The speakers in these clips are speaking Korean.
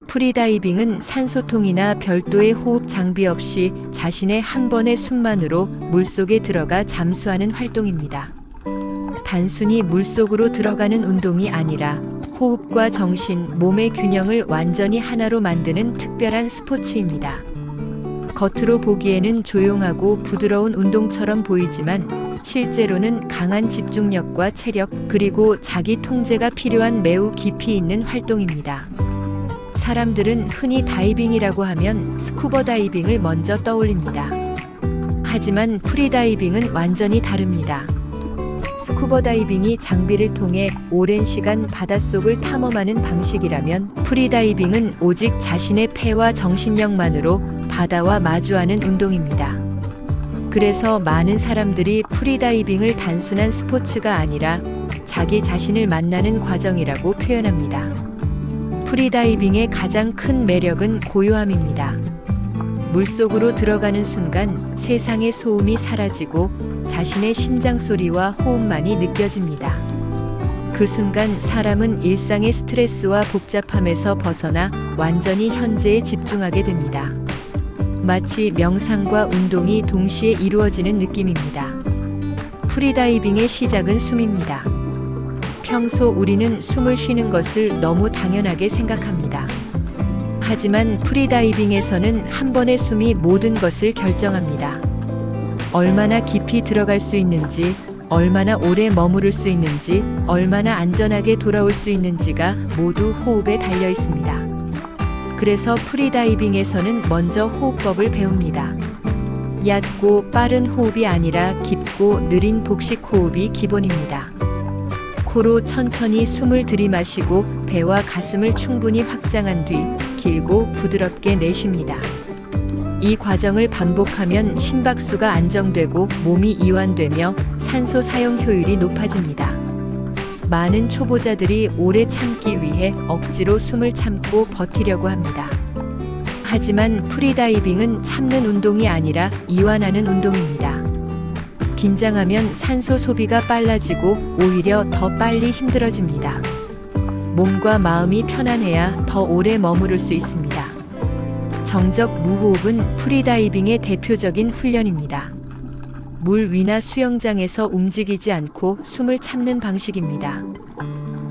프리다이빙은 산소통이나 별도의 호흡 장비 없이 자신의 한 번의 숨만으로 물속에 들어가 잠수하는 활동입니다. 단순히 물속으로 들어가는 운동이 아니라 호흡과 정신, 몸의 균형을 완전히 하나로 만드는 특별한 스포츠입니다. 겉으로 보기에는 조용하고 부드러운 운동처럼 보이지만 실제로는 강한 집중력과 체력, 그리고 자기 통제가 필요한 매우 깊이 있는 활동입니다. 사람들은 흔히 다이빙이라고 하면 스쿠버 다이빙을 먼저 떠올립니다. 하지만 프리다이빙은 완전히 다릅니다. 스쿠버 다이빙이 장비를 통해 오랜 시간 바닷속을 탐험하는 방식이라면 프리다이빙은 오직 자신의 폐와 정신력만으로 바다와 마주하는 운동입니다. 그래서 많은 사람들이 프리다이빙을 단순한 스포츠가 아니라 자기 자신을 만나는 과정이라고 표현합니다. 프리다이빙의 가장 큰 매력은 고요함입니다. 물속으로 들어가는 순간 세상의 소음이 사라지고 자신의 심장 소리와 호흡만이 느껴집니다. 그 순간 사람은 일상의 스트레스와 복잡함에서 벗어나 완전히 현재에 집중하게 됩니다. 마치 명상과 운동이 동시에 이루어지는 느낌입니다. 프리다이빙의 시작은 숨입니다. 평소 우리는 숨을 쉬는 것을 너무 당연하게 생각합니다. 하지만 프리다이빙에서는 한 번의 숨이 모든 것을 결정합니다. 얼마나 깊이 들어갈 수 있는지, 얼마나 오래 머무를 수 있는지, 얼마나 안전하게 돌아올 수 있는지가 모두 호흡에 달려 있습니다. 그래서 프리다이빙에서는 먼저 호흡법을 배웁니다. 얕고 빠른 호흡이 아니라 깊고 느린 복식 호흡이 기본입니다. 코로 천천히 숨을 들이마시고 배와 가슴을 충분히 확장한 뒤 길고 부드럽게 내쉽니다. 이 과정을 반복하면 심박수가 안정되고 몸이 이완되며 산소 사용 효율이 높아집니다. 많은 초보자들이 오래 참기 위해 억지로 숨을 참고 버티려고 합니다. 하지만 프리다이빙은 참는 운동이 아니라 이완하는 운동입니다. 긴장하면 산소 소비가 빨라지고 오히려 더 빨리 힘들어집니다. 몸과 마음이 편안해야 더 오래 머무를 수 있습니다. 정적 무호흡은 프리다이빙의 대표적인 훈련입니다. 물 위나 수영장에서 움직이지 않고 숨을 참는 방식입니다.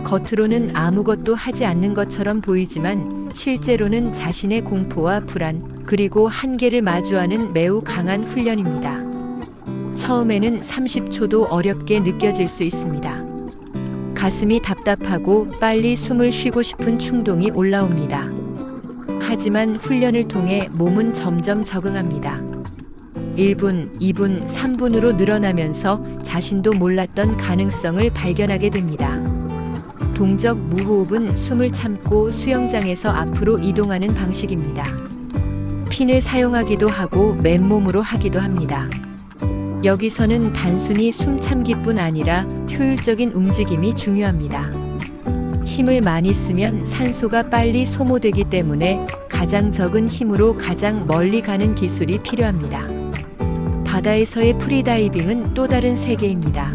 겉으로는 아무것도 하지 않는 것처럼 보이지만 실제로는 자신의 공포와 불안, 그리고 한계를 마주하는 매우 강한 훈련입니다. 처음에는 30초도 어렵게 느껴질 수 있습니다. 가슴이 답답하고 빨리 숨을 쉬고 싶은 충동이 올라옵니다. 하지만 훈련을 통해 몸은 점점 적응합니다. 1분, 2분, 3분으로 늘어나면서 자신도 몰랐던 가능성을 발견하게 됩니다. 동적 무호흡은 숨을 참고 수영장에서 앞으로 이동하는 방식입니다. 핀을 사용하기도 하고 맨몸으로 하기도 합니다. 여기서는 단순히 숨 참기뿐 아니라 효율적인 움직임이 중요합니다. 힘을 많이 쓰면 산소가 빨리 소모되기 때문에 가장 적은 힘으로 가장 멀리 가는 기술이 필요합니다. 바다에서의 프리다이빙은 또 다른 세계입니다.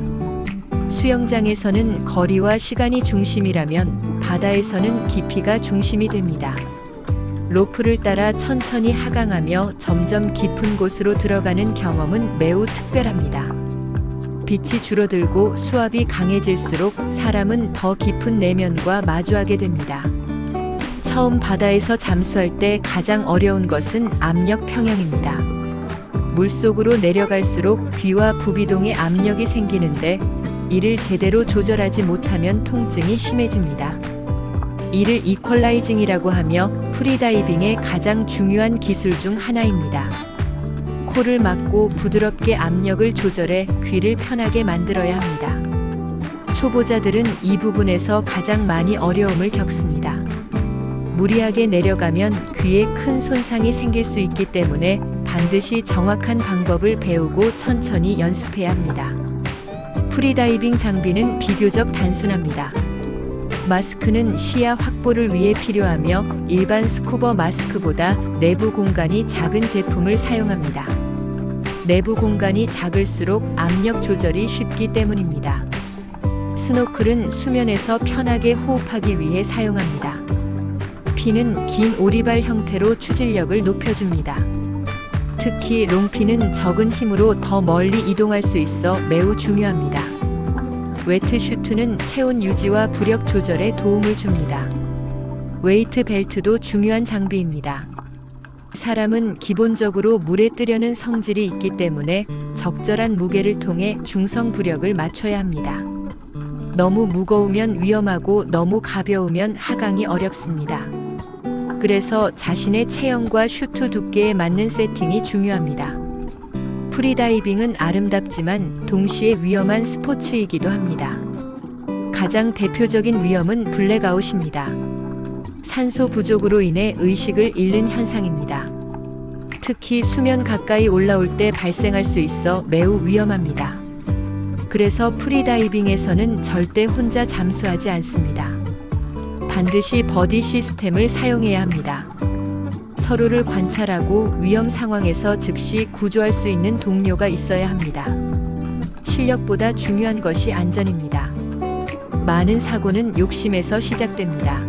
수영장에서는 거리와 시간이 중심이라면 바다에서는 깊이가 중심이 됩니다. 로프를 따라 천천히 하강하며 점점 깊은 곳으로 들어가는 경험은 매우 특별합니다. 빛이 줄어들고 수압이 강해질수록 사람은 더 깊은 내면과 마주하게 됩니다. 처음 바다에서 잠수할 때 가장 어려운 것은 압력 평형입니다. 물속으로 내려갈수록 귀와 부비동에 압력이 생기는데 이를 제대로 조절하지 못하면 통증이 심해집니다. 이를 이퀄라이징이라고 하며 프리다이빙의 가장 중요한 기술 중 하나입니다. 코를 막고 부드럽게 압력을 조절해 귀를 편하게 만들어야 합니다. 초보자들은 이 부분에서 가장 많이 어려움을 겪습니다. 무리하게 내려가면 귀에 큰 손상이 생길 수 있기 때문에 반드시 정확한 방법을 배우고 천천히 연습해야 합니다. 프리다이빙 장비는 비교적 단순합니다. 마스크는 시야 확보를 위해 필요하며 일반 스쿠버 마스크보다 내부 공간이 작은 제품을 사용합니다. 내부 공간이 작을수록 압력 조절이 쉽기 때문입니다. 스노클은 수면에서 편하게 호흡하기 위해 사용합니다. 피는 긴 오리발 형태로 추진력을 높여줍니다. 특히 롱피는 적은 힘으로 더 멀리 이동할 수 있어 매우 중요합니다. 웨트슈트는 체온 유지와 부력 조절에 도움을 줍니다. 웨이트 벨트도 중요한 장비입니다. 사람은 기본적으로 물에 뜨려는 성질이 있기 때문에 적절한 무게를 통해 중성 부력을 맞춰야 합니다. 너무 무거우면 위험하고 너무 가벼우면 하강이 어렵습니다. 그래서 자신의 체형과 슈트 두께에 맞는 세팅이 중요합니다. 프리다이빙은 아름답지만 동시에 위험한 스포츠이기도 합니다. 가장 대표적인 위험은 블랙아웃입니다. 산소 부족으로 인해 의식을 잃는 현상입니다. 특히 수면 가까이 올라올 때 발생할 수 있어 매우 위험합니다. 그래서 프리다이빙에서는 절대 혼자 잠수하지 않습니다. 반드시 버디 시스템을 사용해야 합니다. 서로를 관찰하고 위험 상황에서 즉시 구조할 수 있는 동료가 있어야 합니다. 실력보다 중요한 것이 안전입니다. 많은 사고는 욕심에서 시작됩니다.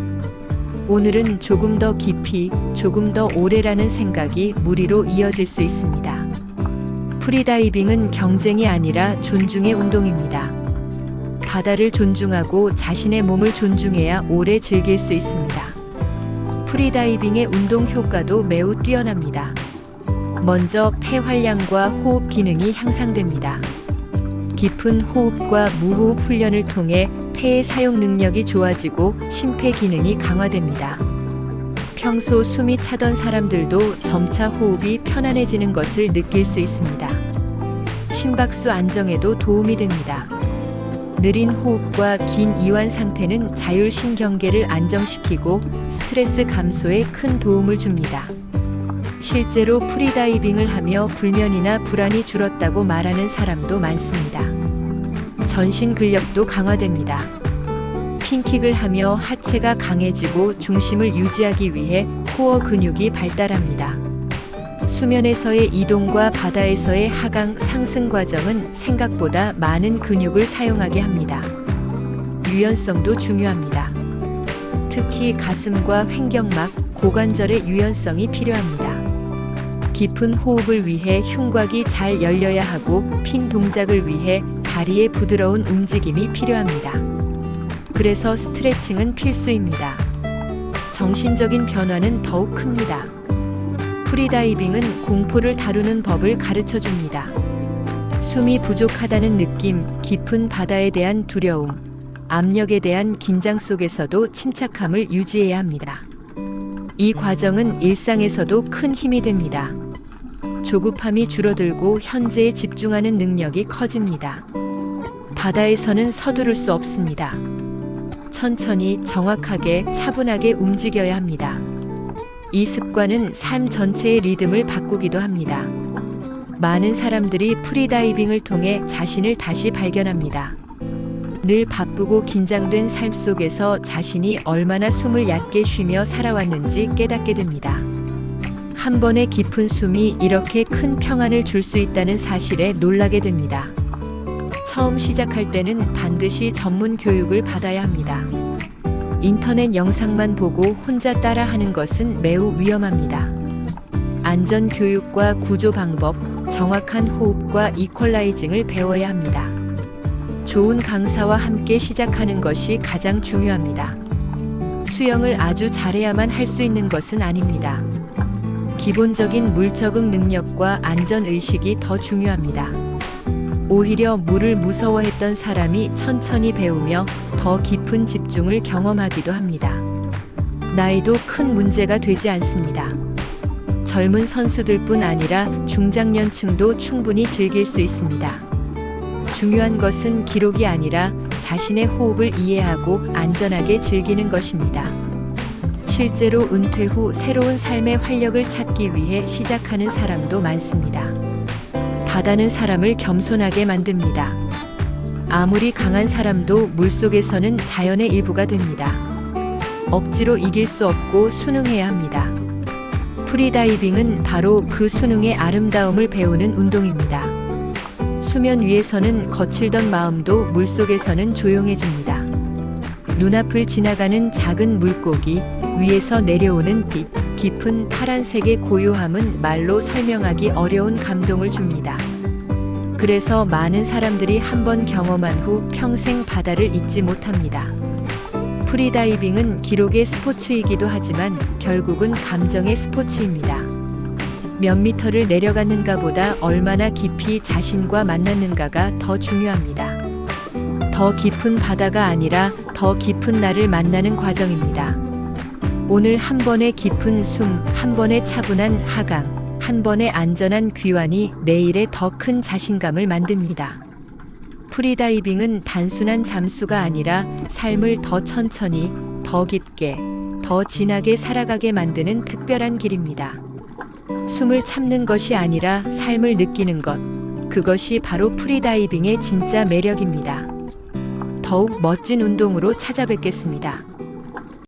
오늘은 조금 더 깊이, 조금 더 오래라는 생각이 무리로 이어질 수 있습니다. 프리다이빙은 경쟁이 아니라 존중의 운동입니다. 바다를 존중하고 자신의 몸을 존중해야 오래 즐길 수 있습니다. 프리다이빙의 운동 효과도 매우 뛰어납니다. 먼저 폐 활량과 호흡 기능이 향상됩니다. 깊은 호흡과 무호흡 훈련을 통해 폐의 사용 능력이 좋아지고 심폐 기능이 강화됩니다. 평소 숨이 차던 사람들도 점차 호흡이 편안해지는 것을 느낄 수 있습니다. 심박수 안정에도 도움이 됩니다. 느린 호흡과 긴 이완 상태는 자율신경계를 안정시키고 스트레스 감소에 큰 도움을 줍니다. 실제로 프리다이빙을 하며 불면이나 불안이 줄었다고 말하는 사람도 많습니다. 전신 근력도 강화됩니다. 핀킥을 하며 하체가 강해지고 중심을 유지하기 위해 코어 근육이 발달합니다. 수면에서의 이동과 바다에서의 하강 상승 과정은 생각보다 많은 근육을 사용하게 합니다. 유연성도 중요합니다. 특히 가슴과 횡격막, 고관절의 유연성이 필요합니다. 깊은 호흡을 위해 흉곽이 잘 열려야 하고 핀 동작을 위해 다리의 부드러운 움직임이 필요합니다. 그래서 스트레칭은 필수입니다. 정신적인 변화는 더욱 큽니다. 프리다이빙은 공포를 다루는 법을 가르쳐 줍니다. 숨이 부족하다는 느낌, 깊은 바다에 대한 두려움, 압력에 대한 긴장 속에서도 침착함을 유지해야 합니다. 이 과정은 일상에서도 큰 힘이 됩니다. 조급함이 줄어들고 현재에 집중하는 능력이 커집니다. 바다에서는 서두를 수 없습니다. 천천히, 정확하게, 차분하게 움직여야 합니다. 이 습관은 삶 전체의 리듬을 바꾸기도 합니다. 많은 사람들이 프리다이빙을 통해 자신을 다시 발견합니다. 늘 바쁘고 긴장된 삶 속에서 자신이 얼마나 숨을 얕게 쉬며 살아왔는지 깨닫게 됩니다. 한 번의 깊은 숨이 이렇게 큰 평안을 줄 수 있다는 사실에 놀라게 됩니다. 처음 시작할 때는 반드시 전문 교육을 받아야 합니다. 인터넷 영상만 보고 혼자 따라하는 것은 매우 위험합니다. 안전 교육과 구조 방법, 정확한 호흡과 이퀄라이징을 배워야 합니다. 좋은 강사와 함께 시작하는 것이 가장 중요합니다. 수영을 아주 잘해야만 할 수 있는 것은 아닙니다. 기본적인 물 적응 능력과 안전 의식이 더 중요합니다. 오히려 물을 무서워했던 사람이 천천히 배우며 더 깊은 집중을 경험하기도 합니다. 나이도 큰 문제가 되지 않습니다. 젊은 선수들뿐 아니라 중장년층도 충분히 즐길 수 있습니다. 중요한 것은 기록이 아니라 자신의 호흡을 이해하고 안전하게 즐기는 것입니다. 실제로 은퇴 후 새로운 삶의 활력을 찾기 위해 시작하는 사람도 많습니다. 바다는 사람을 겸손하게 만듭니다. 아무리 강한 사람도 물속에서는 자연의 일부가 됩니다. 억지로 이길 수 없고 순응해야 합니다. 프리다이빙은 바로 그 순응의 아름다움을 배우는 운동입니다. 수면 위에서는 거칠던 마음도 물속에서는 조용해집니다. 눈앞을 지나가는 작은 물고기, 위에서 내려오는 빛, 깊은 파란색의 고요함은 말로 설명하기 어려운 감동을 줍니다. 그래서 많은 사람들이 한번 경험한 후 평생 바다를 잊지 못합니다. 프리다이빙은 기록의 스포츠이기도 하지만 결국은 감정의 스포츠입니다. 몇 미터를 내려갔는가 보다 얼마나 깊이 자신과 만났는가가 더 중요합니다. 더 깊은 바다가 아니라 더 깊은 나를 만나는 과정입니다. 오늘 한 번의 깊은 숨, 한 번의 차분한 하강, 한 번의 안전한 귀환이 내일의 더 큰 자신감을 만듭니다. 프리다이빙은 단순한 잠수가 아니라 삶을 더 천천히, 더 깊게, 더 진하게 살아가게 만드는 특별한 길입니다. 숨을 참는 것이 아니라 삶을 느끼는 것, 그것이 바로 프리다이빙의 진짜 매력입니다. 더욱 멋진 운동으로 찾아뵙겠습니다.